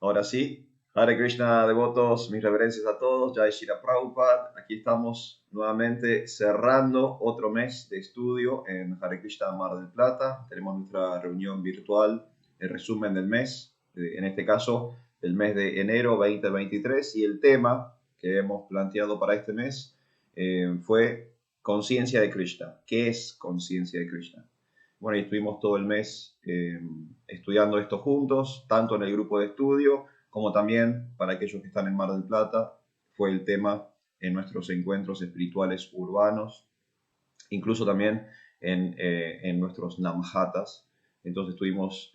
Ahora sí, Hare Krishna, devotos, mis reverencias a todos, Jai Shri Prabhupada. Aquí estamos nuevamente cerrando otro mes de estudio en Hare Krishna Mar del Plata. Tenemos nuestra reunión virtual, el resumen del mes, en este caso el mes de enero 2023, y el tema que hemos planteado para este mes fue conciencia de Krishna. ¿Qué es conciencia de Krishna? Bueno, y estuvimos todo el mes estudiando esto juntos, tanto en el grupo de estudio como también para aquellos que están en Mar del Plata. Fue el tema en nuestros encuentros espirituales urbanos, incluso también en nuestros namhatas. Entonces estuvimos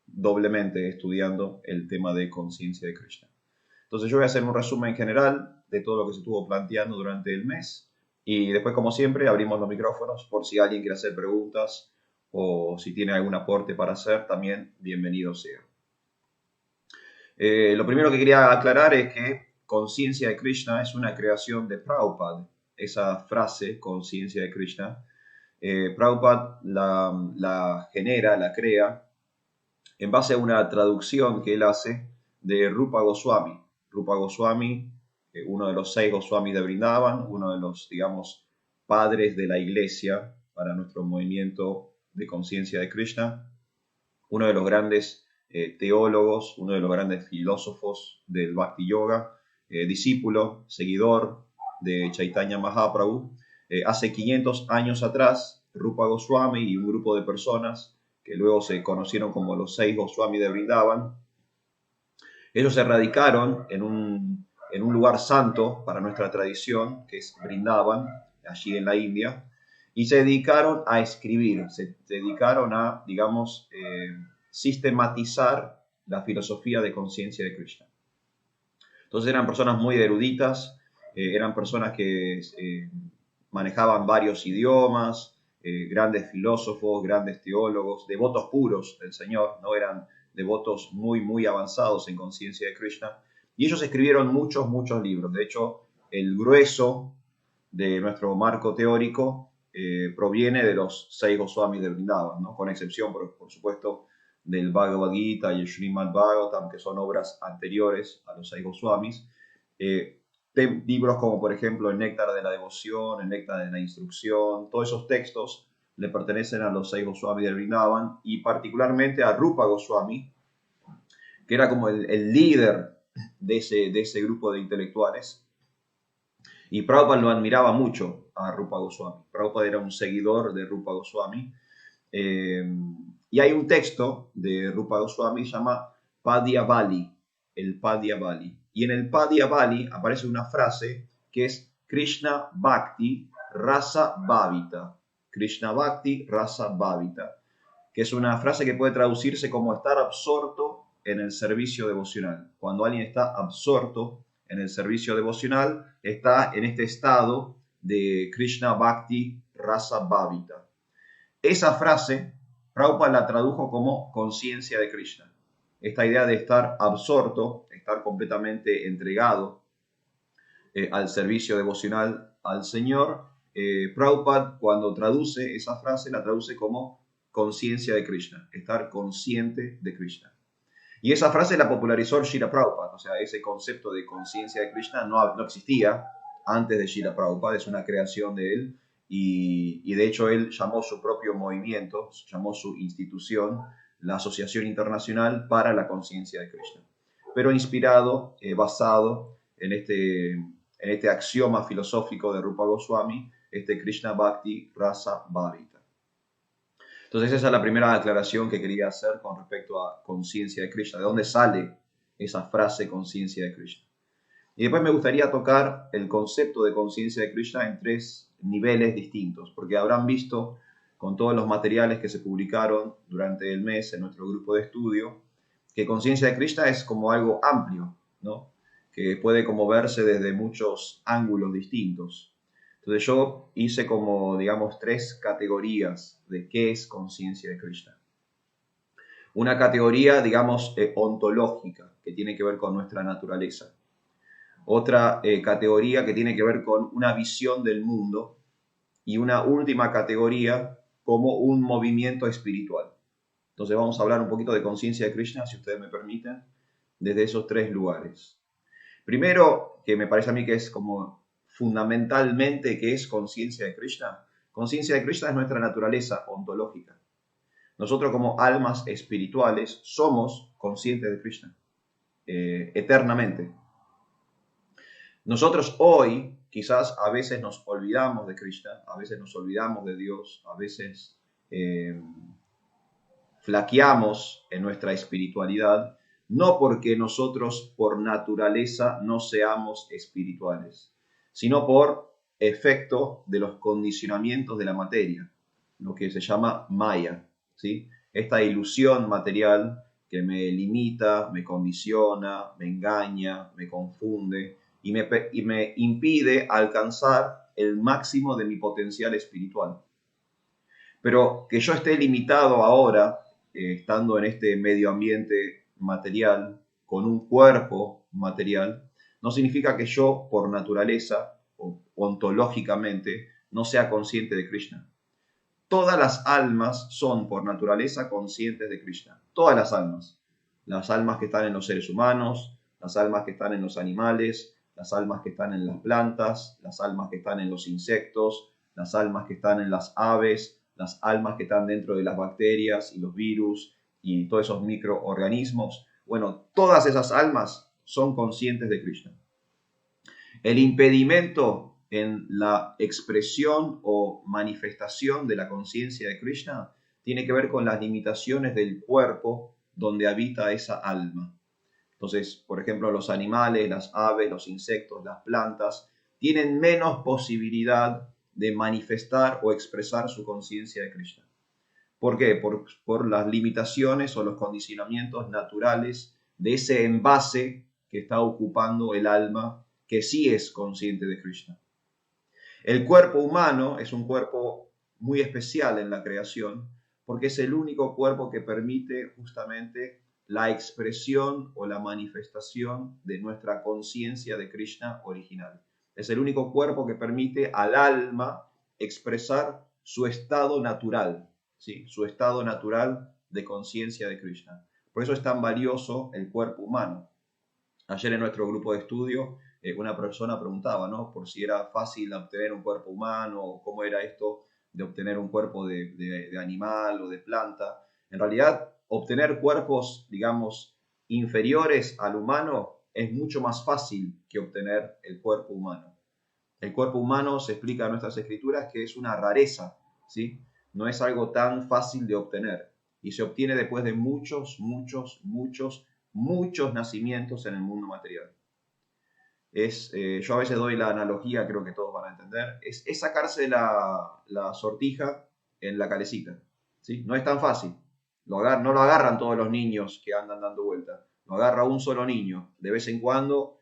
doblemente estudiando el tema de conciencia de Krishna. Entonces yo voy a hacer un resumen general de todo lo que se estuvo planteando durante el mes y después, como siempre, abrimos los micrófonos por si alguien quiere hacer preguntas o si tiene algún aporte para hacer, también bienvenido sea. Lo primero que quería aclarar es que conciencia de Krishna es una creación de Prabhupada. Esa frase, conciencia de Krishna, Prabhupada la genera, la crea en base a una traducción que él hace de Rupa Goswami. Rupa Goswami, uno de los 6 Goswamis de Vrindavan, uno de los, digamos, padres de la iglesia para nuestro movimiento de conciencia de Krishna, uno de los grandes teólogos, uno de los grandes filósofos del Bhakti Yoga, discípulo, seguidor de Chaitanya Mahaprabhu. Hace 500 años atrás, Rupa Goswami y un grupo de personas que luego se conocieron como los 6 Goswami de Vrindavan, ellos se radicaron en un lugar santo para nuestra tradición, que es Vrindavan, allí en la India, y se dedicaron a escribir, se dedicaron a, digamos, sistematizar la filosofía de conciencia de Krishna. Entonces eran personas muy eruditas, eran personas que manejaban varios idiomas, grandes filósofos, grandes teólogos, devotos puros del Señor, no eran devotos muy, muy avanzados en conciencia de Krishna. Y ellos escribieron muchos, muchos libros. De hecho, el grueso de nuestro marco teórico proviene de los 6 Goswamis de Vrindavan, ¿no? Con excepción, por supuesto, del Bhagavad Gita y el Srimad Bhagavatam, que son obras anteriores a los 6 Goswamis. Libros como, por ejemplo, el Néctar de la Devoción, el Néctar de la Instrucción, todos esos textos le pertenecen a los 6 Goswamis de Vrindavan y particularmente a Rupa Goswami, que era como el líder de ese grupo de intelectuales. Y Prabhupada lo admiraba mucho a Rupa Goswami. Prabhupada era un seguidor de Rupa Goswami. Y hay un texto de Rupa Goswami que se llama Padyavali, el Padyavali. Y en el Padyavali aparece una frase que es Krishna Bhakti Rasa Bhavita. Krishna Bhakti Rasa Bhavita, que es una frase que puede traducirse como estar absorto en el servicio devocional. Cuando alguien está absorto en el servicio devocional, está en este estado de Krishna Bhakti Rasa Bhavita. Esa frase, Prabhupada la tradujo como conciencia de Krishna. Esta idea de estar absorto, estar completamente entregado al servicio devocional al Señor, Prabhupada cuando traduce esa frase la traduce como conciencia de Krishna, estar consciente de Krishna. Y esa frase la popularizó Srila Prabhupada, o sea, ese concepto de conciencia de Krishna no existía antes de Srila Prabhupada, es una creación de él, y de hecho él llamó su propio movimiento, llamó su institución, la Asociación Internacional para la Conciencia de Krishna, pero inspirado, basado en este axioma filosófico de Rupa Goswami, este Krishna Bhakti Rasa Bhavita. Entonces esa es la primera aclaración que quería hacer con respecto a conciencia de Krishna, de dónde sale esa frase conciencia de Krishna. Y después me gustaría tocar el concepto de conciencia de Krishna en 3 niveles distintos, porque habrán visto con todos los materiales que se publicaron durante el mes en nuestro grupo de estudio, que conciencia de Krishna es como algo amplio, ¿no? Que puede como verse desde muchos ángulos distintos. Entonces yo hice como, digamos, 3 categorías de qué es conciencia de Krishna. Una categoría, digamos, ontológica, que tiene que ver con nuestra naturaleza. Otra categoría que tiene que ver con una visión del mundo. Y una última categoría como un movimiento espiritual. Entonces vamos a hablar un poquito de conciencia de Krishna, si ustedes me permiten. desde esos tres lugares. Primero, que me parece a mí que es como fundamentalmente que es conciencia de Krishna. Conciencia de Krishna es nuestra naturaleza ontológica. Nosotros como almas espirituales somos conscientes de Krishna eternamente. Nosotros hoy quizás a veces nos olvidamos de Krishna, a veces nos olvidamos de Dios, a veces flaqueamos en nuestra espiritualidad, no porque nosotros por naturaleza no seamos espirituales, sino por efecto de los condicionamientos de la materia, lo que se llama Maya, ¿sí? Esta ilusión material que me limita, me condiciona, me engaña, me confunde y me impide alcanzar el máximo de mi potencial espiritual. Pero que yo esté limitado ahora, estando en este medio ambiente material, con un cuerpo material, no significa que yo, por naturaleza o ontológicamente, no sea consciente de Krishna. Todas las almas son, por naturaleza, conscientes de Krishna. Todas las almas. Las almas que están en los seres humanos, las almas que están en los animales, las almas que están en las plantas, las almas que están en los insectos, las almas que están en las aves, las almas que están dentro de las bacterias y los virus y todos esos microorganismos. Bueno, todas esas almas son conscientes de Krishna. El impedimento en la expresión o manifestación de la conciencia de Krishna tiene que ver con las limitaciones del cuerpo donde habita esa alma. Entonces, por ejemplo, los animales, las aves, los insectos, las plantas, tienen menos posibilidad de manifestar o expresar su conciencia de Krishna. ¿Por qué? Por las limitaciones o los condicionamientos naturales de ese envase que está ocupando el alma que sí es consciente de Krishna. El cuerpo humano es un cuerpo muy especial en la creación porque es el único cuerpo que permite justamente la expresión o la manifestación de nuestra conciencia de Krishna original. Es el único cuerpo que permite al alma expresar su estado natural, ¿sí? Su estado natural de conciencia de Krishna. Por eso es tan valioso el cuerpo humano. Ayer en nuestro grupo de estudio una persona preguntaba, ¿no? Por si era fácil obtener un cuerpo humano o cómo era esto de obtener un cuerpo de animal o de planta. En realidad, obtener cuerpos, digamos, inferiores al humano es mucho más fácil que obtener el cuerpo humano. El cuerpo humano se explica en nuestras escrituras que es una rareza, ¿sí? No es algo tan fácil de obtener y se obtiene después de muchos nacimientos en el mundo material. Yo a veces doy la analogía, creo que todos van a entender, es sacarse la sortija en la calecita, ¿sí? No es tan fácil, no lo agarran todos los niños que andan dando vueltas, lo agarra un solo niño, de vez en cuando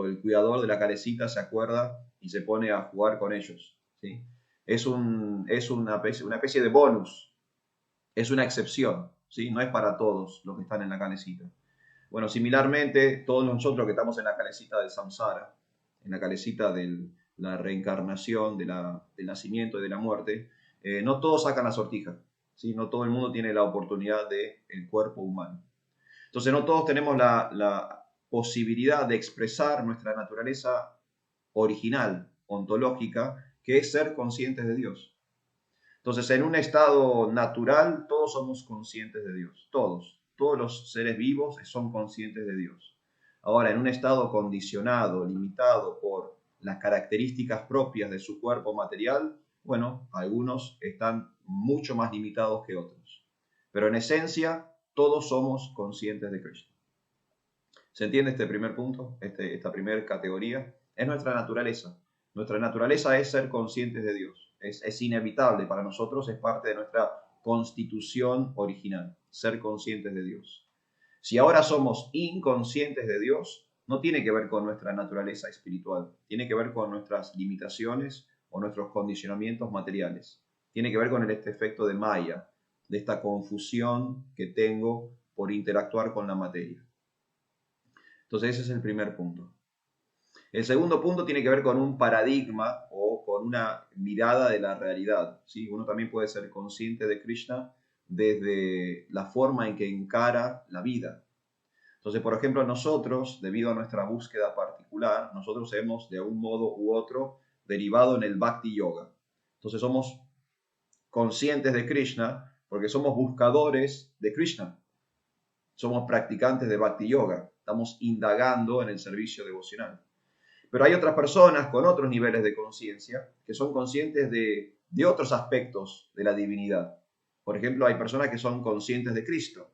el cuidador de la calecita se acuerda y se pone a jugar con ellos, ¿sí? Es una especie de bonus, es una excepción, ¿sí? No es para todos los que están en la calecita. Bueno, similarmente, todos nosotros que estamos en la calecita del samsara, en la calecita de la reencarnación, del nacimiento y de la muerte, no todos sacan la sortija, ¿sí? No todo el mundo tiene la oportunidad del cuerpo humano. Entonces, no todos tenemos la posibilidad de expresar nuestra naturaleza original, ontológica, que es ser conscientes de Dios. Entonces, en un estado natural, todos somos conscientes de Dios, todos los seres vivos son conscientes de Dios. Ahora, en un estado condicionado, limitado por las características propias de su cuerpo material, bueno, algunos están mucho más limitados que otros. Pero en esencia, todos somos conscientes de Cristo. ¿Se entiende este primer punto, esta primera categoría? Es nuestra naturaleza. Nuestra naturaleza es ser conscientes de Dios. Es inevitable para nosotros, es parte de nuestra constitución original, ser conscientes de Dios. Si ahora somos inconscientes de Dios, no tiene que ver con nuestra naturaleza espiritual, tiene que ver con nuestras limitaciones o nuestros condicionamientos materiales. Tiene que ver con este efecto de Maya, de esta confusión que tengo por interactuar con la materia. Entonces ese es el primer punto. El segundo punto tiene que ver con un paradigma o con una mirada de la realidad, ¿sí? Uno también puede ser consciente de Krishna desde la forma en que encara la vida. Entonces, por ejemplo, nosotros, debido a nuestra búsqueda particular, nosotros hemos de un modo u otro derivado en el Bhakti Yoga. Entonces somos conscientes de Krishna porque somos buscadores de Krishna. Somos practicantes de Bhakti Yoga. Estamos indagando en el servicio devocional. Pero hay otras personas con otros niveles de conciencia que son conscientes de otros aspectos de la divinidad. Por ejemplo, hay personas que son conscientes de Cristo.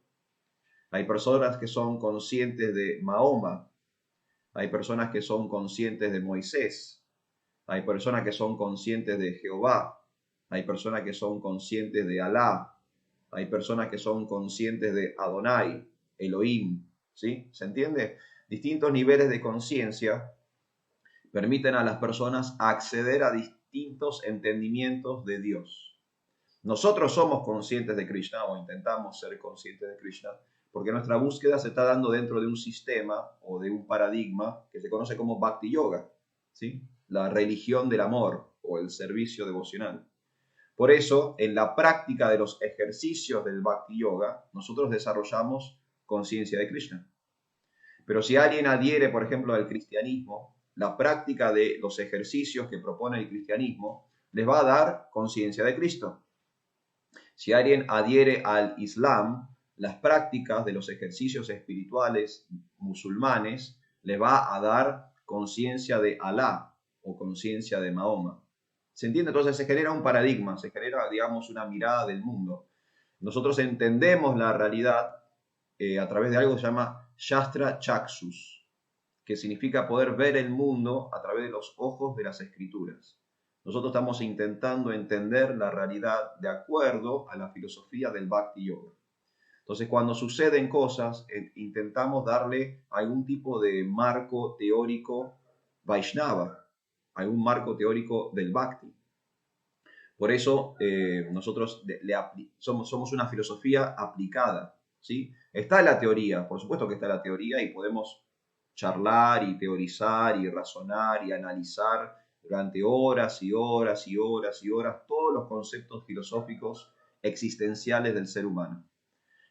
Hay personas que son conscientes de Mahoma. Hay personas que son conscientes de Moisés. Hay personas que son conscientes de Jehová. Hay personas que son conscientes de Alá. Hay personas que son conscientes de Adonai, Elohim. ¿Sí? ¿Se entiende? Distintos niveles de conciencia permiten a las personas acceder a distintos entendimientos de Dios. Nosotros somos conscientes de Krishna, o intentamos ser conscientes de Krishna, porque nuestra búsqueda se está dando dentro de un sistema o de un paradigma que se conoce como Bhakti Yoga, ¿sí? La religión del amor o el servicio devocional. Por eso, en la práctica de los ejercicios del Bhakti Yoga, nosotros desarrollamos conciencia de Krishna. Pero si alguien adhiere, por ejemplo, al cristianismo, la práctica de los ejercicios que propone el cristianismo les va a dar conciencia de Cristo. Si alguien adhiere al Islam, las prácticas de los ejercicios espirituales musulmanes les va a dar conciencia de Alá o conciencia de Mahoma. ¿Se entiende? Entonces se genera un paradigma, se genera, digamos, una mirada del mundo. Nosotros entendemos la realidad a través de algo que se llama Shastra Chaksus, que significa poder ver el mundo a través de los ojos de las escrituras. Nosotros estamos intentando entender la realidad de acuerdo a la filosofía del Bhakti Yoga. Entonces, cuando suceden cosas, intentamos darle algún tipo de marco teórico Vaishnava, algún marco teórico del Bhakti. Por eso nosotros somos una filosofía aplicada, ¿sí? Está la teoría, por supuesto que está la teoría y podemos charlar y teorizar y razonar y analizar durante horas y horas y horas y horas todos los conceptos filosóficos existenciales del ser humano.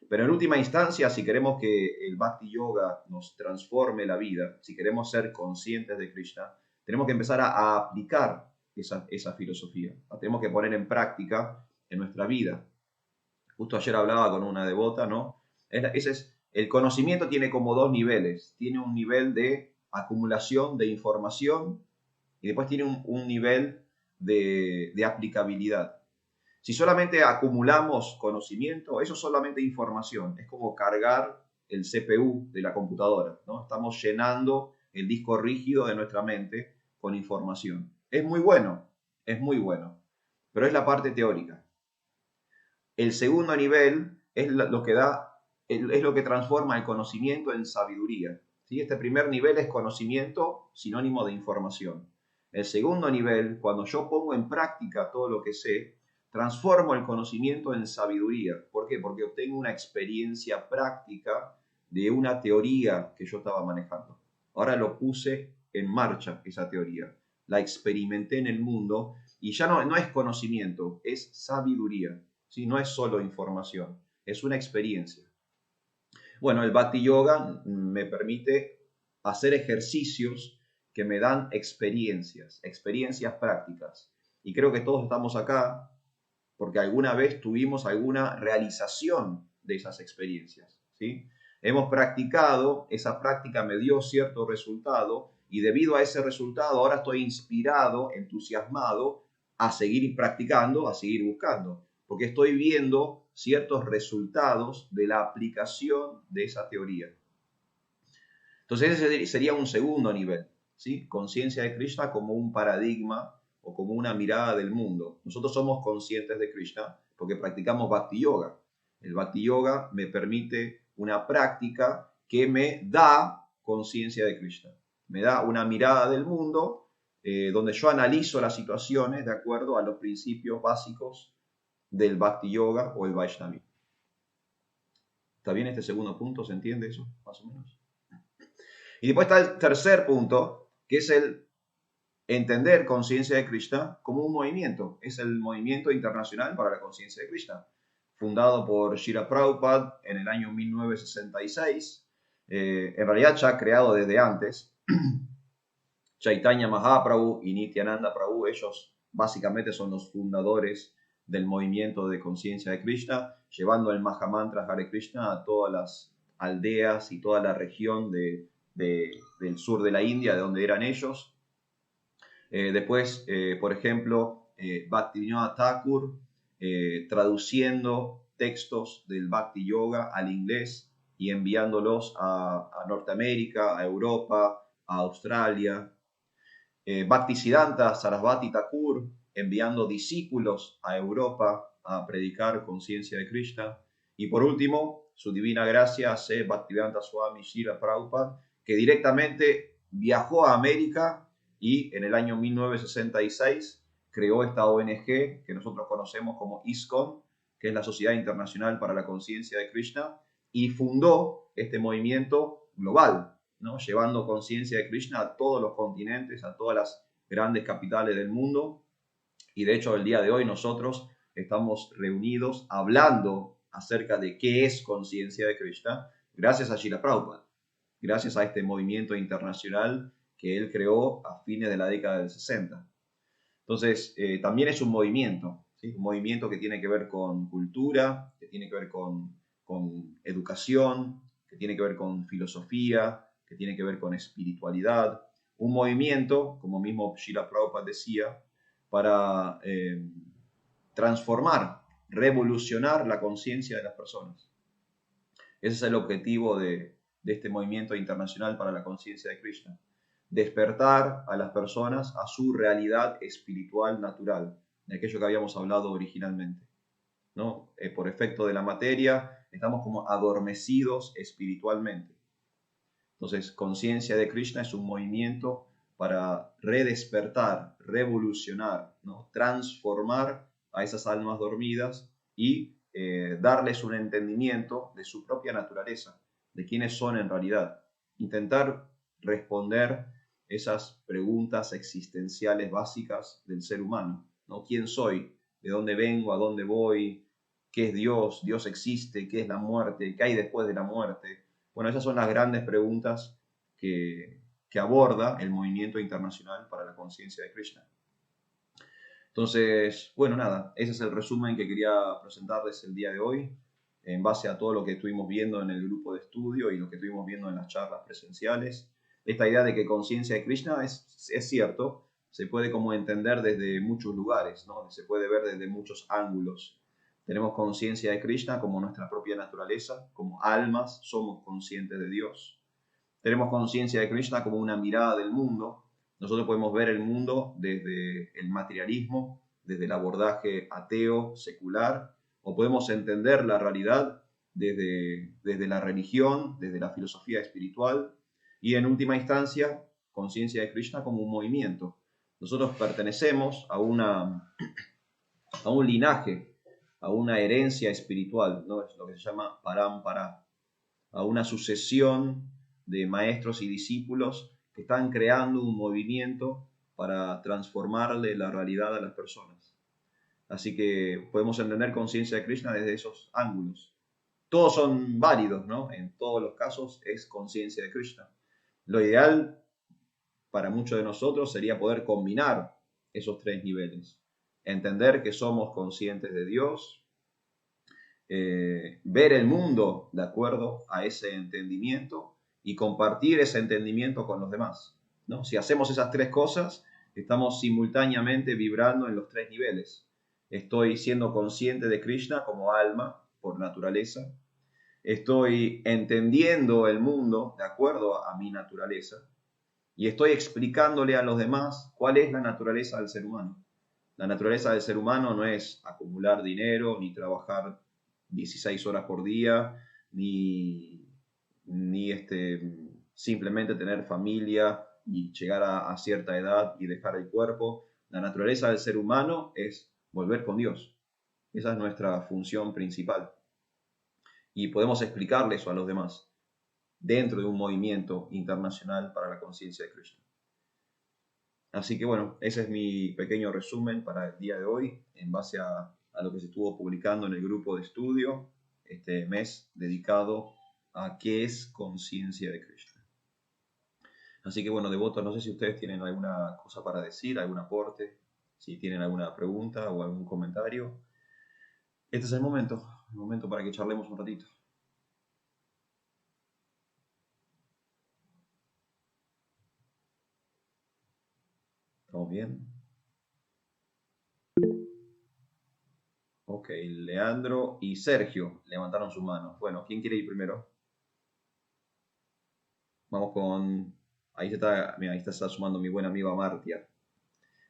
Pero en última instancia, si queremos que el Bhakti Yoga nos transforme la vida, si queremos ser conscientes de Krishna, tenemos que empezar a aplicar esa filosofía. La tenemos que poner en práctica en nuestra vida. Justo ayer hablaba con una devota, ¿no? El conocimiento tiene como dos niveles. Tiene un nivel de acumulación de información y después tiene un nivel de aplicabilidad. Si solamente acumulamos conocimiento, eso es solamente información. Es como cargar el CPU de la computadora, ¿no? Estamos llenando el disco rígido de nuestra mente con información. Es muy bueno, pero es la parte teórica. El segundo nivel es lo que transforma el conocimiento en sabiduría. ¿Sí? Este primer nivel es conocimiento, sinónimo de información. El segundo nivel, cuando yo pongo en práctica todo lo que sé, transformo el conocimiento en sabiduría. ¿Por qué? Porque obtengo una experiencia práctica de una teoría que yo estaba manejando. Ahora lo puse en marcha, esa teoría. La experimenté en el mundo y ya no es conocimiento, es sabiduría. ¿Sí? No es solo información, es una experiencia. Bueno, el Bhakti Yoga me permite hacer ejercicios que me dan experiencias prácticas. Y creo que todos estamos acá porque alguna vez tuvimos alguna realización de esas experiencias, ¿sí? Hemos practicado, esa práctica me dio cierto resultado y debido a ese resultado ahora estoy inspirado, entusiasmado a seguir practicando, a seguir buscando, porque estoy viendo ciertos resultados de la aplicación de esa teoría. Entonces ese sería un segundo nivel, ¿sí? Conciencia de Krishna como un paradigma o como una mirada del mundo. Nosotros somos conscientes de Krishna porque practicamos Bhakti Yoga. El Bhakti Yoga me permite una práctica que me da conciencia de Krishna. Me da una mirada del mundo donde yo analizo las situaciones de acuerdo a los principios básicos del Bhakti Yoga o el Vaishnavismo. ¿Está bien este segundo punto? ¿Se entiende eso? Más o menos. Y después está el tercer punto, que es el entender conciencia de Krishna como un movimiento. Es el movimiento internacional para la conciencia de Krishna, fundado por Srila Prabhupada en el año 1966. En realidad ya creado desde antes. Chaitanya Mahaprabhu y Nityananda Prabhu, ellos básicamente son los fundadores del movimiento de conciencia de Krishna, llevando el Mahamantra Hare Krishna a todas las aldeas y toda la región del sur de la India, de donde eran ellos. Después, por ejemplo, Bhaktivinoda Thakur, traduciendo textos del Bhakti Yoga al inglés y enviándolos a Norteamérica, a Europa, a Australia. Bhaktisiddhanta Sarasvati Thakur, enviando discípulos a Europa a predicar conciencia de Krishna. Y por último, su divina gracia, C. Bhaktivedanta Swami Srila Prabhupada, que directamente viajó a América y en el año 1966 creó esta ONG que nosotros conocemos como ISKCON, que es la Sociedad Internacional para la Conciencia de Krishna, y fundó este movimiento global, ¿no? Llevando conciencia de Krishna a todos los continentes, a todas las grandes capitales del mundo. Y de hecho, el día de hoy nosotros estamos reunidos hablando acerca de qué es conciencia de Krishna, gracias a Srila Prabhupada, gracias a este movimiento internacional que él creó a fines de la década del 60. Entonces, también es un movimiento, ¿sí? Un movimiento que tiene que ver con cultura, que tiene que ver con educación, que tiene que ver con filosofía, que tiene que ver con espiritualidad. Un movimiento, como mismo Srila Prabhupada decía, para transformar, revolucionar la conciencia de las personas. Ese es el objetivo de este movimiento internacional para la conciencia de Krishna. Despertar a las personas a su realidad espiritual natural, de aquello que habíamos hablado originalmente, ¿no? Por efecto de la materia, estamos como adormecidos espiritualmente. Entonces, conciencia de Krishna es un movimiento para redespertar, revolucionar, ¿no? Transformar a esas almas dormidas y darles un entendimiento de su propia naturaleza, de quiénes son en realidad. Intentar responder esas preguntas existenciales básicas del ser humano, ¿no? ¿Quién soy? ¿De dónde vengo? ¿A dónde voy? ¿Qué es Dios? ¿Dios existe? ¿Qué es la muerte? ¿Qué hay después de la muerte? Bueno, esas son las grandes preguntas que aborda el movimiento internacional para la conciencia de Krishna. Entonces, bueno, nada, ese es el resumen que quería presentarles el día de hoy, en base a todo lo que estuvimos viendo en el grupo de estudio y lo que estuvimos viendo en las charlas presenciales. Esta idea de que conciencia de Krishna es cierto, se puede como entender desde muchos lugares, ¿no? Se puede ver desde muchos ángulos. Tenemos conciencia de Krishna como nuestra propia naturaleza, como almas somos conscientes de Dios. Tenemos conciencia de Krishna como una mirada del mundo. Nosotros podemos ver el mundo desde el materialismo, desde el abordaje ateo, secular, o podemos entender la realidad desde la religión, desde la filosofía espiritual, y en última instancia, conciencia de Krishna como un movimiento. Nosotros pertenecemos a un linaje, a una herencia espiritual, ¿no? Es lo que se llama parampara, a una sucesión de maestros y discípulos que están creando un movimiento para transformarle la realidad a las personas. Así que podemos entender conciencia de Krishna desde esos ángulos. Todos son válidos, ¿no? En todos los casos es conciencia de Krishna. Lo ideal para muchos de nosotros sería poder combinar esos tres niveles. Entender que somos conscientes de Dios, ver el mundo de acuerdo a ese entendimiento y compartir ese entendimiento con los demás, ¿no? Si hacemos esas tres cosas, estamos simultáneamente vibrando en los tres niveles. Estoy siendo consciente de Krishna como alma, por naturaleza. Estoy entendiendo el mundo de acuerdo a mi naturaleza. Y estoy explicándole a los demás cuál es la naturaleza del ser humano. La naturaleza del ser humano no es acumular dinero, ni trabajar 16 horas por día, ni simplemente tener familia y llegar a cierta edad y dejar el cuerpo. La naturaleza del ser humano es volver con Dios. Esa es nuestra función principal. Y podemos explicarle eso a los demás dentro de un movimiento internacional para la conciencia de Krishna. Así que bueno, ese es mi pequeño resumen para el día de hoy, en base a lo que se estuvo publicando en el grupo de estudio este mes dedicado a qué es conciencia de Krishna. Así que bueno, devotos, no sé si ustedes tienen alguna cosa para decir, algún aporte, si tienen alguna pregunta o algún comentario. Este es el momento para que charlemos un ratito. ¿Estamos bien? Ok, Leandro y Sergio levantaron sus manos. Bueno, ¿quién quiere ir primero? Vamos con... Ahí se está sumando mi buen amigo Amartya.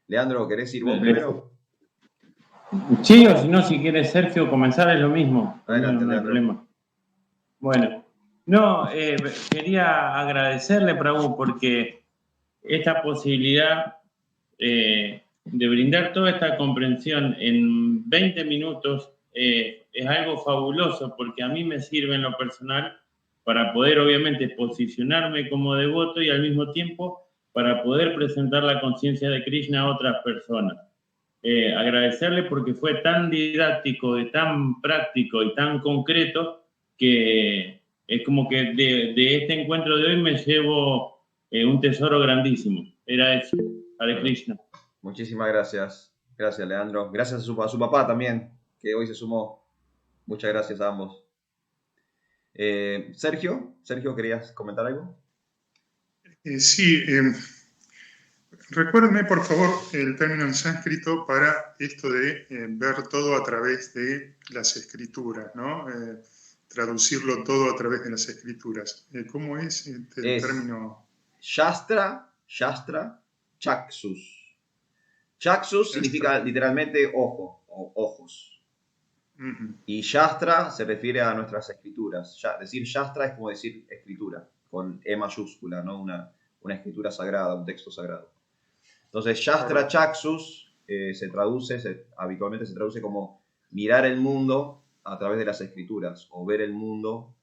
Leandro, ¿querés ir vos primero? Sí, o si no, si quieres Sergio comenzar es lo mismo, Adelante, no hay Leandro. problema. Bueno, no, quería agradecerle, Prabhu, porque esta posibilidad de brindar toda esta comprensión en 20 minutos es algo fabuloso, porque a mí me sirve en lo personal para poder, obviamente, posicionarme como devoto y al mismo tiempo para poder presentar la conciencia de Krishna a otras personas. Agradecerle porque fue tan didáctico, tan práctico y tan concreto que es como que de este encuentro de hoy me llevo un tesoro grandísimo. Era eso. Hare Bueno, Krishna. muchísimas gracias. Gracias, Leandro. Gracias a su papá también, que hoy se sumó. Muchas gracias a ambos. Sergio, ¿querías comentar algo? Sí, recuérdame por favor el término en sánscrito para esto de ver todo a través de las escrituras, ¿no? Traducirlo todo a través de las escrituras. ¿Cómo es el término? Shastra, Chaksus. Chaksus significa literalmente ojo o ojos. Y Shastra se refiere a nuestras escrituras. Decir Shastra es como decir escritura, con E mayúscula, ¿no? Una escritura sagrada, un texto sagrado. Entonces, Shastra Chaksus habitualmente se traduce como mirar el mundo a través de las escrituras o ver el mundo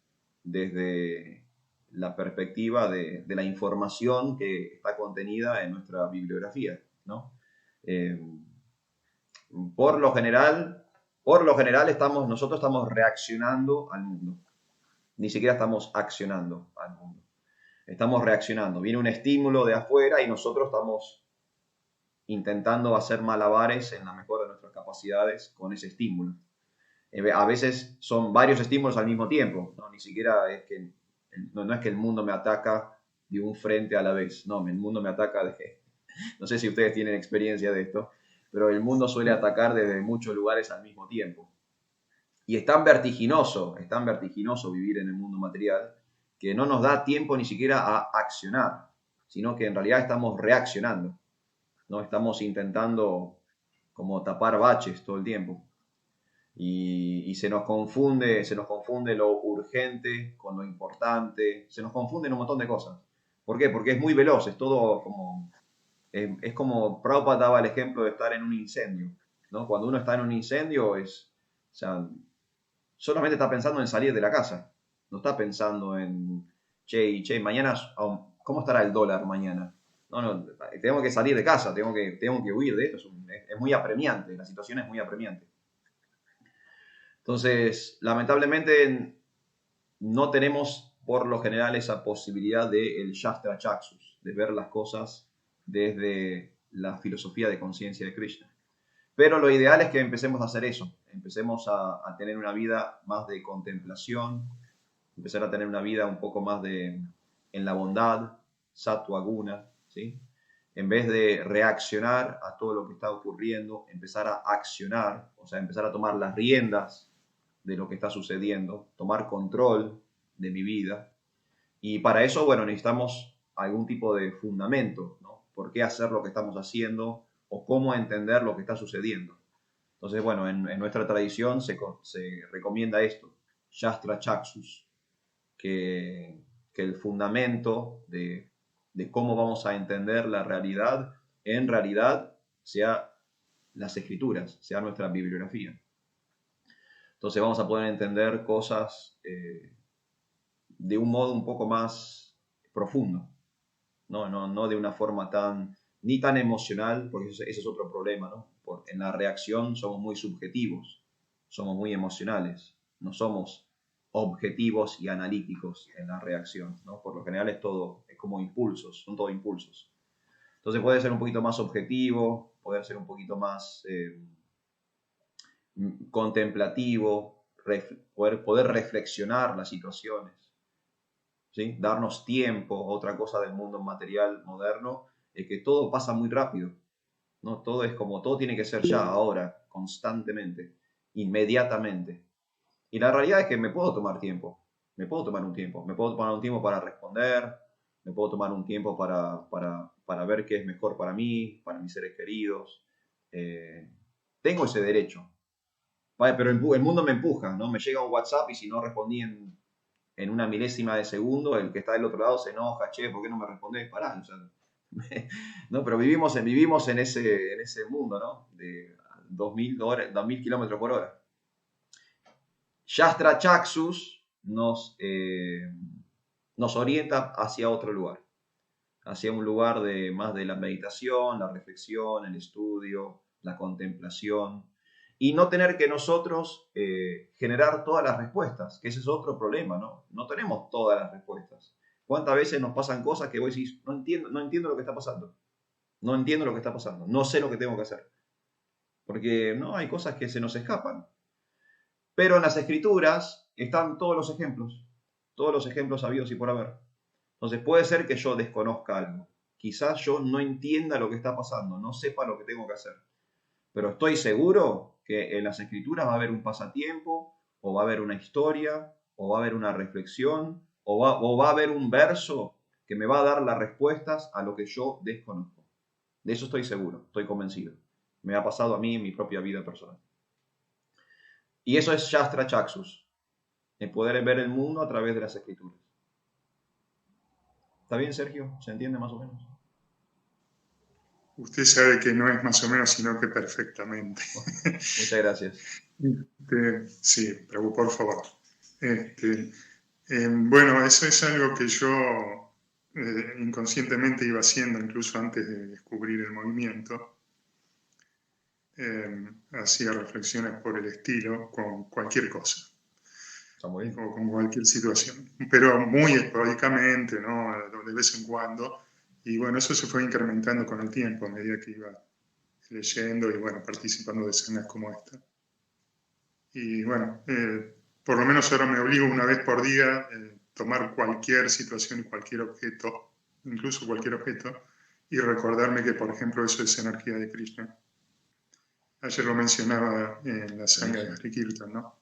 desde la perspectiva de la información que está contenida en nuestra bibliografía, ¿no? Por lo general nosotros estamos reaccionando al mundo. Ni siquiera estamos accionando al mundo. Estamos reaccionando. Viene un estímulo de afuera y nosotros estamos intentando hacer malabares en la mejor de nuestras capacidades con ese estímulo. A veces son varios estímulos al mismo tiempo, ¿no? Ni siquiera es que, no es que el mundo me ataca de un frente a la vez, no, el mundo me ataca no sé si ustedes tienen experiencia de esto, pero el mundo suele atacar desde muchos lugares al mismo tiempo. Y es tan vertiginoso vivir en el mundo material que no nos da tiempo ni siquiera a accionar, sino que en realidad estamos reaccionando, ¿no? Estamos intentando como tapar baches todo el tiempo. Y se nos confunde lo urgente con lo importante, se nos confunden un montón de cosas. ¿Por qué? Porque es muy veloz, es todo como... Es como Prabhupada daba el ejemplo de estar en un incendio, ¿no? Cuando uno está en un incendio o sea, solamente está pensando en salir de la casa, no está pensando en, che, mañana, ¿cómo estará el dólar mañana? No, tengo que salir de casa, tengo que huir de esto, es muy apremiante, la situación es muy apremiante. Entonces, lamentablemente, no tenemos por lo general esa posibilidad del Shastra Chaksus, de ver las cosas desde la filosofía de conciencia de Krishna. Pero lo ideal es que empecemos a hacer eso, empecemos a tener una vida más de contemplación, empezar a tener una vida un poco más en la bondad, sattva guna, ¿sí? En vez de reaccionar a todo lo que está ocurriendo, empezar a accionar, o sea, empezar a tomar las riendas de lo que está sucediendo, tomar control de mi vida. Y para eso, bueno, necesitamos algún tipo de fundamento, ¿no? ¿Por qué hacer lo que estamos haciendo o cómo entender lo que está sucediendo? Entonces, bueno, en nuestra tradición se recomienda esto, Shastra Chaksus, que el fundamento de cómo vamos a entender la realidad, en realidad, sea las escrituras, sea nuestra bibliografía. Entonces vamos a poder entender cosas de un modo un poco más profundo, no de una forma ni tan emocional, porque ese es otro problema, ¿no? En la reacción somos muy subjetivos, somos muy emocionales, no somos objetivos y analíticos en la reacción, ¿no? Por lo general es como impulsos, son todo impulsos. Entonces puede ser un poquito más objetivo, poder ser un poquito más contemplativo, poder reflexionar las situaciones, ¿sí? Darnos tiempo. Otra cosa del mundo material moderno es que todo pasa muy rápido, ¿no? Todo tiene que ser ya, ahora, constantemente, inmediatamente. Y la realidad es que me puedo tomar tiempo, me puedo tomar un tiempo para responder, me puedo tomar un tiempo para ver qué es mejor para mí, para mis seres queridos. Tengo ese derecho. Vale, pero el mundo me empuja, ¿no? Me llega un WhatsApp y si no respondí en una milésima de segundo, el que está del otro lado se enoja, che, ¿por qué no me respondés? Pará, o sea, ¿no? Pero vivimos en ese mundo, ¿no? De 2000 kilómetros por hora. Shastra Chaxus nos orienta hacia otro lugar, hacia un lugar más de la meditación, la reflexión, el estudio, la contemplación, y no tener que nosotros generar todas las respuestas, que ese es otro problema, ¿no? No tenemos todas las respuestas. ¿Cuántas veces nos pasan cosas que vos decís, no entiendo lo que está pasando? No entiendo lo que está pasando, no sé lo que tengo que hacer. Porque no, hay cosas que se nos escapan. Pero en las escrituras están todos los ejemplos habidos y por haber. Entonces puede ser que yo desconozca algo. Quizás yo no entienda lo que está pasando, no sepa lo que tengo que hacer. Pero estoy seguro que en las escrituras va a haber un pasatiempo, o va a haber una historia, o va a haber una reflexión, o va a haber un verso que me va a dar las respuestas a lo que yo desconozco. De eso estoy seguro, estoy convencido. Me ha pasado a mí en mi propia vida personal. Y eso es Shastra Chaxus, el poder ver el mundo a través de las escrituras. ¿Está bien, Sergio? ¿Se entiende más o menos? Usted sabe que no es más o menos, sino que perfectamente. Muchas gracias. Sí, pero por favor. Bueno, eso es algo que yo inconscientemente iba haciendo incluso antes de descubrir el movimiento. Hacía reflexiones por el estilo con cualquier cosa. Está muy bien. O con cualquier situación, pero muy esporádicamente, ¿no? De vez en cuando. Y bueno, eso se fue incrementando con el tiempo a medida que iba leyendo y bueno, participando de escenas como esta. Y bueno, por lo menos ahora me obligo una vez por día tomar cualquier situación y cualquier objeto, incluso cualquier objeto, y recordarme que, por ejemplo, eso es energía de Krishna. Ayer lo mencionaba en la sangha de Hare Kirtan, ¿no?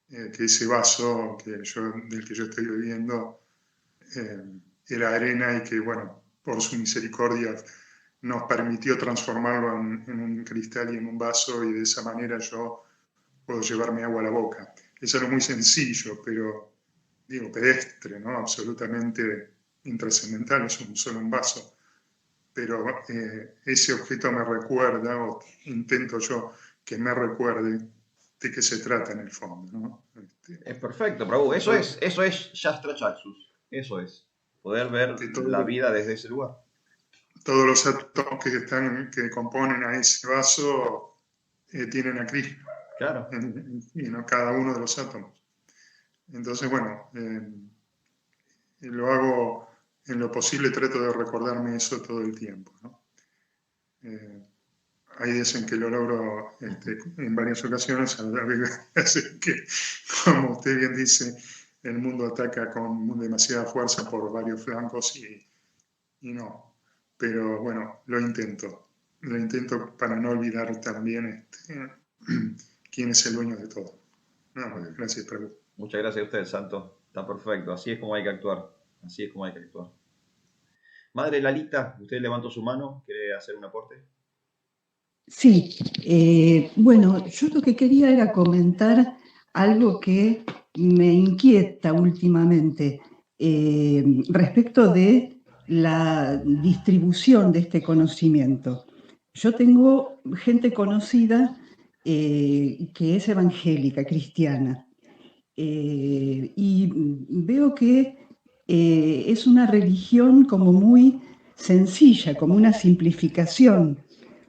Que ese vaso del que yo estoy bebiendo era arena y que, bueno, por su misericordia nos permitió transformarlo en un cristal y en un vaso, y de esa manera yo puedo llevarme agua a la boca. Es algo muy sencillo, pero, digo, pedestre, ¿no? Absolutamente intrascendental, es solo un vaso. Pero ese objeto me recuerda, o intento yo que me recuerde de qué se trata en el fondo, ¿no? Es perfecto, Prabhu. Eso es Shastra Chaxus. Eso es. Poder ver la vida desde ese lugar. Todos los átomos que componen a ese vaso tienen a Krishna. Claro. ¿No? Cada uno de los átomos. Entonces, bueno, lo hago en lo posible, trato de recordarme eso todo el tiempo, ¿no? Hay días en que lo logro en varias ocasiones, a veces que, como usted bien dice, el mundo ataca con demasiada fuerza por varios flancos y no. Pero bueno, lo intento para no olvidar también quién es el dueño de todo. No, gracias, Prabhu. Muchas gracias a usted, Santo. Está perfecto. Así es como hay que actuar. Madre Lalita, usted levantó su mano. ¿Quiere hacer un aporte? Sí. Bueno, yo lo que quería era comentar algo que me inquieta últimamente respecto de la distribución de este conocimiento. Yo tengo gente conocida que es evangélica, cristiana, y veo que es una religión como muy sencilla, como una simplificación.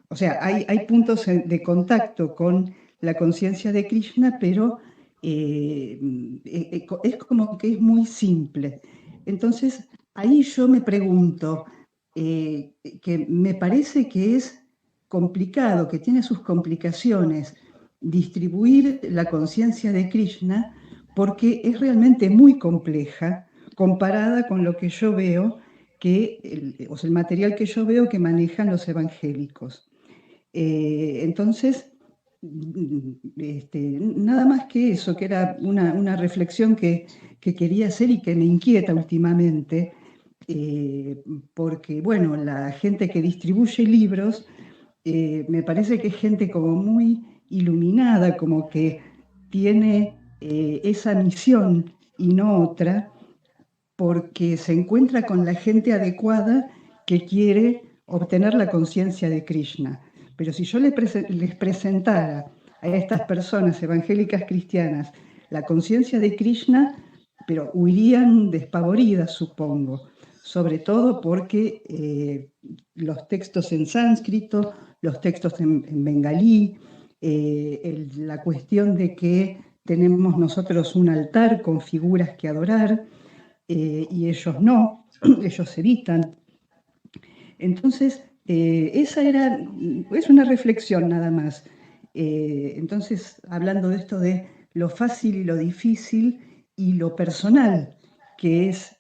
O sea, hay puntos de contacto con la conciencia de Krishna, pero es como que es muy simple. Entonces, ahí yo me pregunto, que me parece que es complicado, que tiene sus complicaciones, distribuir la conciencia de Krishna, porque es realmente muy compleja comparada con lo que yo veo, o sea, el material que yo veo que manejan los evangélicos. Entonces, nada más que eso, que era una reflexión que quería hacer y que me inquieta últimamente, porque, bueno, la gente que distribuye libros, me parece que es gente como muy iluminada, como que tiene esa misión y no otra, porque se encuentra con la gente adecuada que quiere obtener la conciencia de Krishna. Pero si yo les presentara a estas personas evangélicas cristianas la conciencia de Krishna, pero huirían despavoridas, supongo, sobre todo porque los textos en sánscrito, los textos en bengalí, la cuestión de que tenemos nosotros un altar con figuras que adorar, y ellos no, ellos evitan. Entonces, es una reflexión nada más. Entonces, hablando de esto de lo fácil y lo difícil y lo personal que es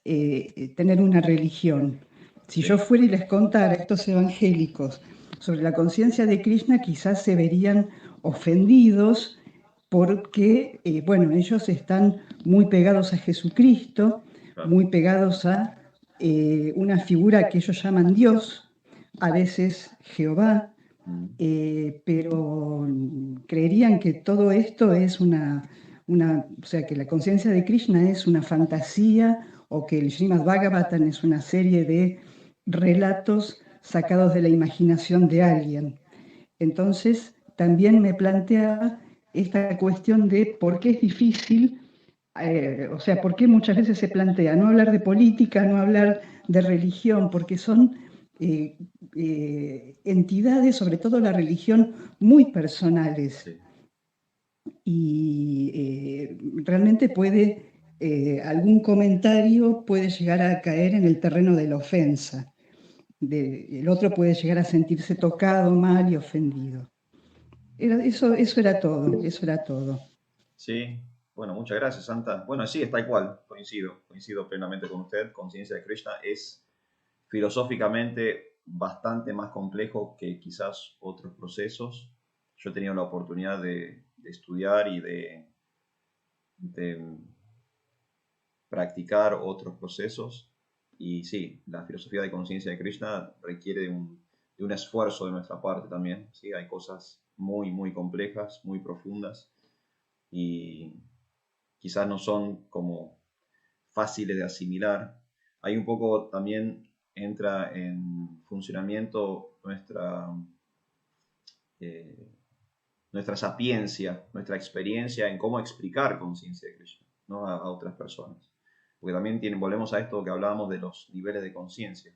tener una religión. Si yo fuera y les contara a estos evangélicos sobre la conciencia de Krishna, quizás se verían ofendidos porque, bueno, ellos están muy pegados a Jesucristo, muy pegados a una figura que ellos llaman Dios, a veces Jehová, pero creerían que todo esto es o sea, que la conciencia de Krishna es una fantasía o que el Srimad Bhagavatam es una serie de relatos sacados de la imaginación de alguien. Entonces, también me plantea esta cuestión de por qué es difícil, o sea, por qué muchas veces se plantea no hablar de política, no hablar de religión, porque son entidades, sobre todo la religión, muy personales. Sí. Y realmente algún comentario puede llegar a caer en el terreno de la ofensa. El otro puede llegar a sentirse tocado, mal y ofendido. Eso era todo. Sí, bueno, muchas gracias, Santa. Bueno, sí, está igual, coincido plenamente con usted. Conciencia de Krishna es filosóficamente bastante más complejo que quizás otros procesos. Yo he tenido la oportunidad de estudiar y de practicar otros procesos. Y sí, la filosofía de conciencia de Krishna requiere de un esfuerzo de nuestra parte también. ¿Sí? Hay cosas muy, muy complejas, muy profundas y quizás no son como fáciles de asimilar. Hay un poco también entra en funcionamiento eh, nuestra sapiencia, nuestra experiencia en cómo explicar conciencia de Krishna, ¿no? A otras personas. Porque también volvemos a esto que hablábamos de los niveles de conciencia.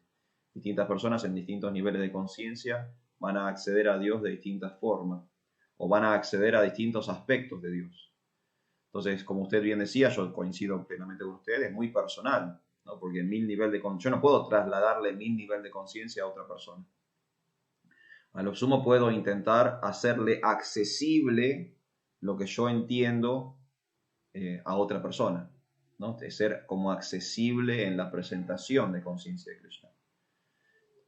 Distintas personas en distintos niveles de conciencia van a acceder a Dios de distintas formas o van a acceder a distintos aspectos de Dios. Entonces, como usted bien decía, yo coincido plenamente con usted, es muy personal, ¿no? Porque yo no puedo trasladarle mi nivel de conciencia a otra persona. A lo sumo puedo intentar hacerle accesible lo que yo entiendo a otra persona, ¿no? De ser como accesible en la presentación de conciencia de Krishna.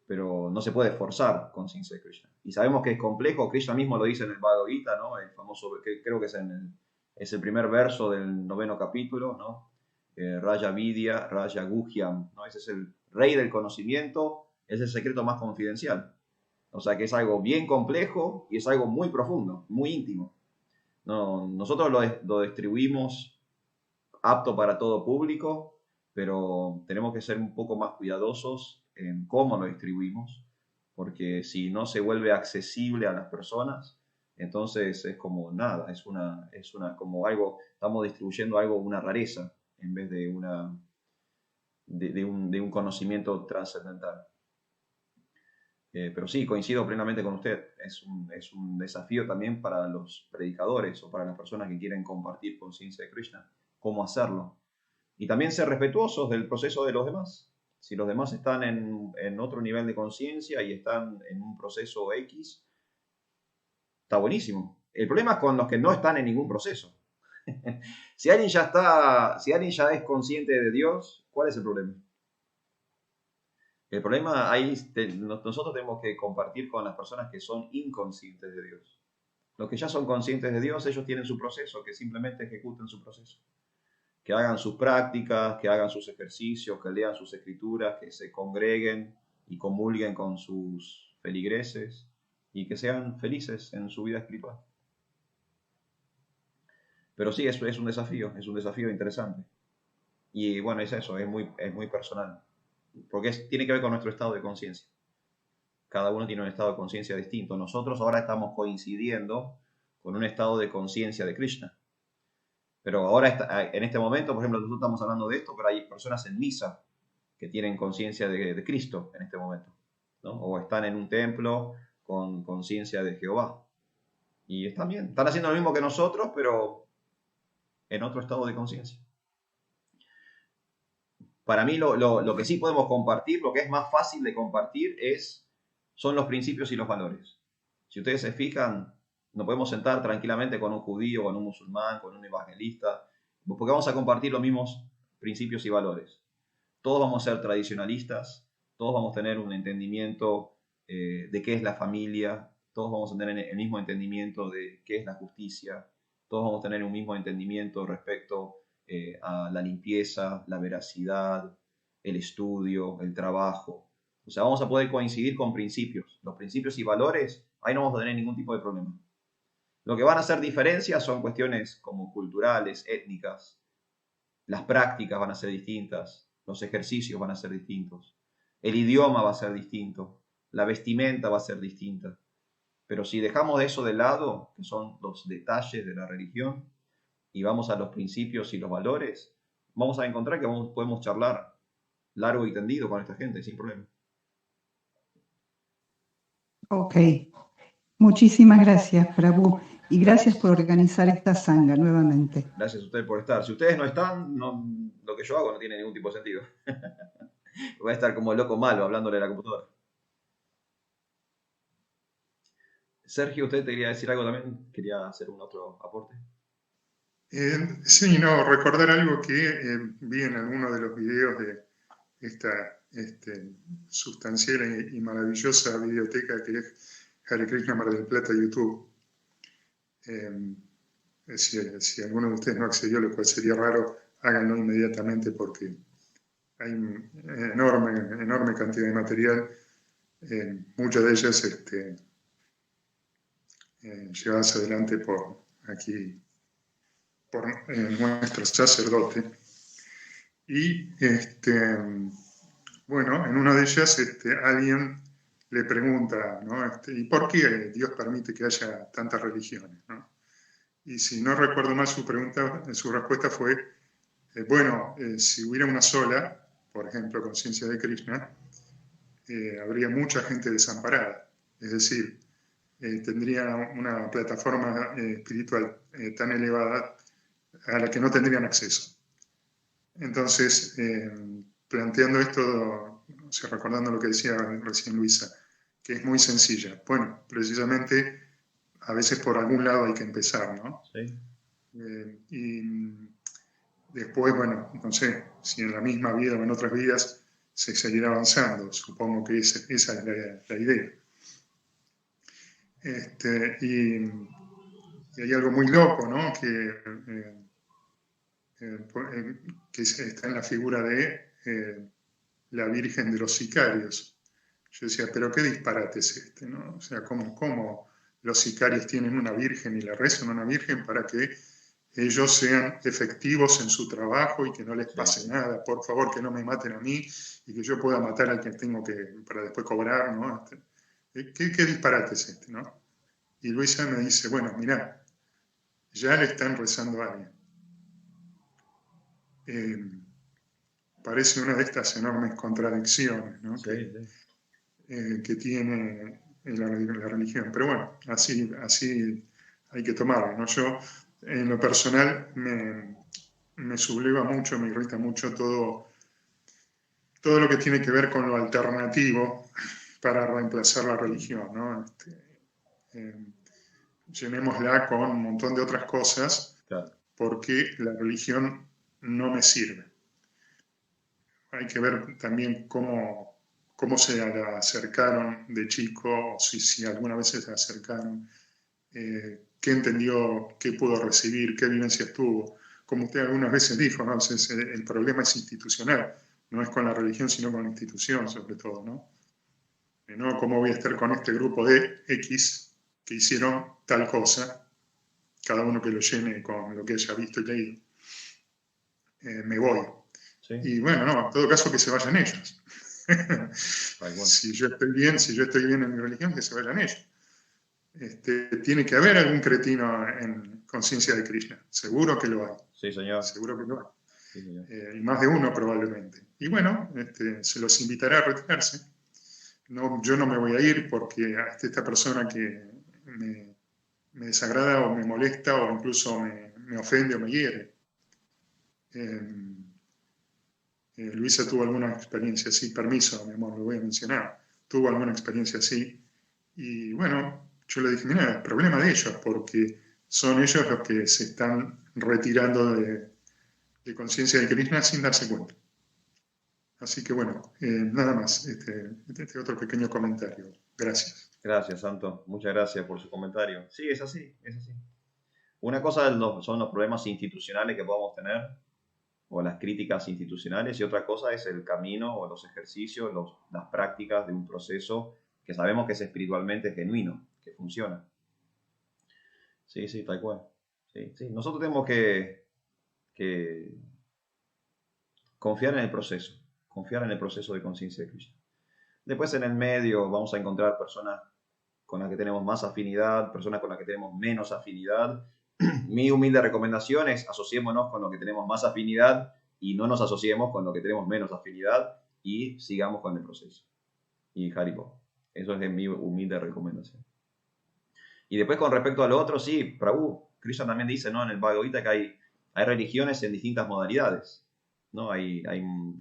Pero no se puede forzar conciencia de Krishna. Y sabemos que es complejo, Krishna mismo lo dice en el Bhagavad Gita, ¿no? El famoso, que creo que es el primer verso del 9º capítulo, ¿no? Raja Vidya, Raja Guhyam, ¿no? Ese es el rey del conocimiento, es el secreto más confidencial. O sea que es algo bien complejo y es algo muy profundo, muy íntimo. No, nosotros lo distribuimos apto para todo público, pero tenemos que ser un poco más cuidadosos en cómo lo distribuimos, porque si no se vuelve accesible a las personas, entonces es como nada, es como algo, estamos distribuyendo algo, una rareza, en vez de un conocimiento trascendental. Pero sí, coincido plenamente con usted. Es un desafío también para los predicadores o para las personas que quieren compartir conciencia de Krishna, cómo hacerlo. Y también ser respetuosos del proceso de los demás. Si los demás están en otro nivel de conciencia y están en un proceso X, está buenísimo. El problema es con los que no están en ningún proceso. Si alguien ya es consciente de Dios, ¿cuál es el problema? El problema ahí, nosotros tenemos que compartir con las personas que son inconscientes de Dios. Los que ya son conscientes de Dios, ellos tienen su proceso, que simplemente ejecuten su proceso. Que hagan sus prácticas, que hagan sus ejercicios, que lean sus escrituras, que se congreguen y comulguen con sus feligreses y que sean felices en su vida espiritual. Pero sí, es un desafío interesante. Y bueno, es eso, es muy personal. Porque tiene que ver con nuestro estado de conciencia. Cada uno tiene un estado de conciencia distinto. Nosotros ahora estamos coincidiendo con un estado de conciencia de Krishna. Pero ahora, en este momento, por ejemplo, nosotros estamos hablando de esto, pero hay personas en misa que tienen conciencia de Cristo en este momento, ¿no? O están en un templo con conciencia de Jehová. Y están bien, están haciendo lo mismo que nosotros, pero en otro estado de conciencia. Para mí lo que sí podemos compartir, lo que es más fácil de compartir son los principios y los valores. Si ustedes se fijan, nos podemos sentar tranquilamente con un judío, con un musulmán, con un evangelista, porque vamos a compartir los mismos principios y valores. Todos vamos a ser tradicionalistas, todos vamos a tener un entendimiento de qué es la familia, todos vamos a tener el mismo entendimiento de qué es la justicia, todos vamos a tener un mismo entendimiento respecto a la limpieza, la veracidad, el estudio, el trabajo. O sea, vamos a poder coincidir con principios. Los principios y valores, ahí no vamos a tener ningún tipo de problema. Lo que van a hacer diferencias son cuestiones como culturales, étnicas. Las prácticas van a ser distintas, los ejercicios van a ser distintos, el idioma va a ser distinto, la vestimenta va a ser distinta. Pero si dejamos eso de lado, que son los detalles de la religión, y vamos a los principios y los valores, vamos a encontrar que podemos charlar largo y tendido con esta gente sin problema. Ok. Muchísimas gracias, Prabhu. Y gracias por organizar esta sanga nuevamente. Gracias a ustedes por estar. Si ustedes no están, lo que yo hago no tiene ningún tipo de sentido. Voy a estar como loco malo hablándole a la computadora. Sergio, ¿usted te quería decir algo también? ¿Quería hacer un otro aporte? Sí, no, recordar algo que vi en alguno de los videos de esta sustancial y maravillosa biblioteca que es Hare Krishna Mar del Plata YouTube. Si alguno de ustedes no accedió, lo cual sería raro, háganlo inmediatamente porque hay enorme cantidad de material, muchas de ellas llevadas adelante por nuestro sacerdote. Y bueno, en una de ellas alguien le pregunta, ¿no? ¿Y por qué Dios permite que haya tantas religiones, ¿no? Y si no recuerdo mal su respuesta fue, si hubiera una sola, por ejemplo, conciencia de Krishna, habría mucha gente desamparada. Es decir, tendría una plataforma espiritual tan elevada a la que no tendrían acceso. Entonces, planteando esto, o sea, recordando lo que decía recién Luisa, que es muy sencilla. Bueno, precisamente a veces por algún lado hay que empezar, ¿no? Sí. Y después, bueno, no sé si en la misma vida o en otras vidas se seguirá avanzando. Supongo que esa es la idea. Y hay algo muy loco, ¿no? Que está en la figura de la Virgen de los Sicarios. Yo decía, pero qué disparate es este, ¿no? O sea, ¿cómo los sicarios tienen una virgen y le rezan a una virgen para que ellos sean efectivos en su trabajo y que no les pase nada? Por favor, que no me maten a mí y que yo pueda matar al que tengo para después cobrar, ¿no? ¿Qué disparate es este, no? Y Luisa me dice, bueno, mirá, ya le están rezando a alguien. Parece una de estas enormes contradicciones, ¿no? Sí, sí. que tiene la religión. Pero bueno, así hay que tomarlo, ¿no? Yo, en lo personal, me subleva mucho, me irrita mucho todo lo que tiene que ver con lo alternativo para reemplazar la religión, ¿no? Llenémosla con un montón de otras cosas, Claro. porque la religión no me sirve. Hay que ver también cómo se acercaron de chico, o si alguna vez se acercaron, qué entendió, qué pudo recibir, qué vivencias tuvo. Como usted algunas veces dijo, ¿no? El problema es institucional, no es con la religión, sino con la institución, sobre todo, ¿no? No cómo voy a estar con este grupo de X que hicieron tal cosa, cada uno que lo llene con lo que haya visto y leído. Me voy. ¿Sí? Y bueno, no, en todo caso que se vayan ellos. Si yo estoy bien en mi religión, que se vayan ellos. Tiene que haber algún cretino en conciencia de Krishna. Seguro que lo hay. Sí, señor. Seguro que lo hay. Sí, señor. Y más de uno probablemente. Y bueno, se los invitará a retirarse. No, yo no me voy a ir porque esta persona que me desagrada o me molesta o incluso me ofende o me hiere. Luisa tuvo alguna experiencia así, permiso, mi amor, lo voy a mencionar, tuvo alguna experiencia así, y bueno, yo le dije, mira, el problema de ellos, porque son ellos los que se están retirando de conciencia de Krishna sin darse cuenta. Así que bueno, nada más, este otro pequeño comentario. Gracias. Gracias, Santo. Muchas gracias por su comentario. Sí, es así, es así. Una cosa son los problemas institucionales que podamos tener, o las críticas institucionales, y otra cosa es el camino o los ejercicios, las prácticas de un proceso que sabemos que es espiritualmente genuino, que funciona. Sí, sí, tal cual. Sí, sí. Nosotros tenemos que confiar en el proceso de conciencia de Krishna. Después en el medio vamos a encontrar personas con las que tenemos más afinidad, personas con las que tenemos menos afinidad. Mi humilde recomendación es asociémonos con lo que tenemos más afinidad y no nos asociemos con lo que tenemos menos afinidad y sigamos con el proceso. Y Haripó. Eso es mi humilde recomendación. Y después con respecto al otro, sí, Prabhu, Krishna también dice, ¿no?, en el Bhagavad Gita que hay religiones en distintas modalidades, ¿no? Hay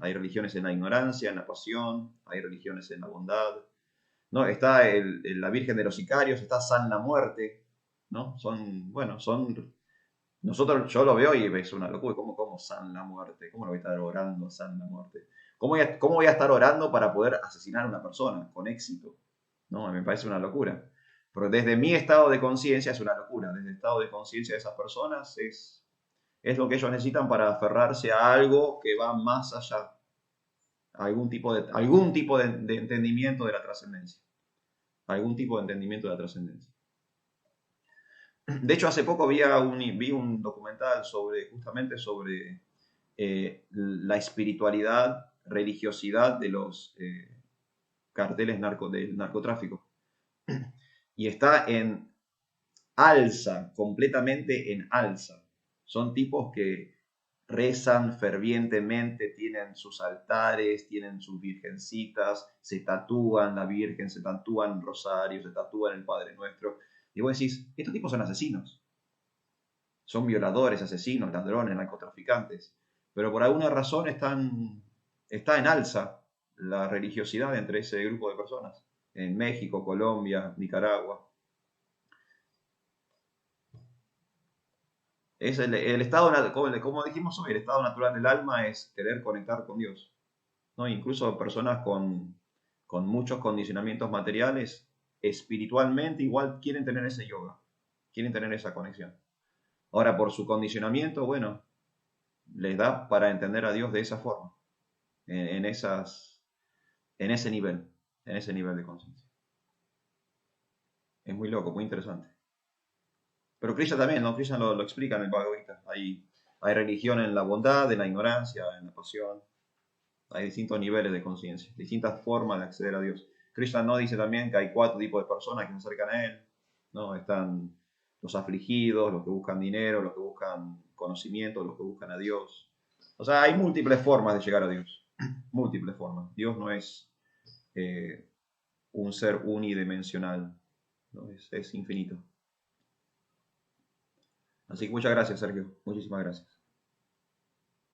religiones en la ignorancia, en la pasión, hay religiones en la bondad, ¿no? Está la Virgen de los Sicarios, está San la Muerte, ¿no? Yo lo veo y es una locura. ¿Cómo San la Muerte? ¿Cómo lo voy a estar orando a San la Muerte? ¿Cómo voy a estar orando para poder asesinar a una persona con éxito? ¿No? Me parece una locura. Pero desde mi estado de conciencia es una locura. Desde el estado de conciencia de esas personas es lo que ellos necesitan para aferrarse a algo que va más allá. Algún tipo de entendimiento de la trascendencia. Algún tipo de entendimiento de la trascendencia. De hecho, hace poco vi un documental justamente sobre la espiritualidad, religiosidad de los carteles del narcotráfico. Y está en alza, completamente en alza. Son tipos que rezan fervientemente, tienen sus altares, tienen sus virgencitas, se tatúan la Virgen, se tatúan rosarios, se tatúan el Padre Nuestro. Y vos decís, estos tipos son asesinos. Son violadores, asesinos, ladrones, narcotraficantes. Pero por alguna razón está en alza la religiosidad entre ese grupo de personas. En México, Colombia, Nicaragua. Es el estado, como dijimos hoy, el estado natural del alma es querer conectar con Dios, ¿no? Incluso personas con muchos condicionamientos materiales, espiritualmente igual quieren tener ese yoga, quieren tener esa conexión. Ahora, por su condicionamiento, bueno, les da para entender a Dios de esa forma, en ese nivel de conciencia. Es muy loco, muy interesante. Pero Krishna también, ¿no? Krishna lo explica en el Bhagavad Gita. Hay religión en la bondad, en la ignorancia, en la pasión. Hay distintos niveles de conciencia, distintas formas de acceder a Dios. Krishna no dice también que hay 4 tipos de personas que se acercan a Él, ¿no? Están los afligidos, los que buscan dinero, los que buscan conocimiento, los que buscan a Dios. O sea, hay múltiples formas de llegar a Dios. Múltiples formas. Dios no es un ser unidimensional, ¿no? Es infinito. Así que muchas gracias, Sergio. Muchísimas gracias.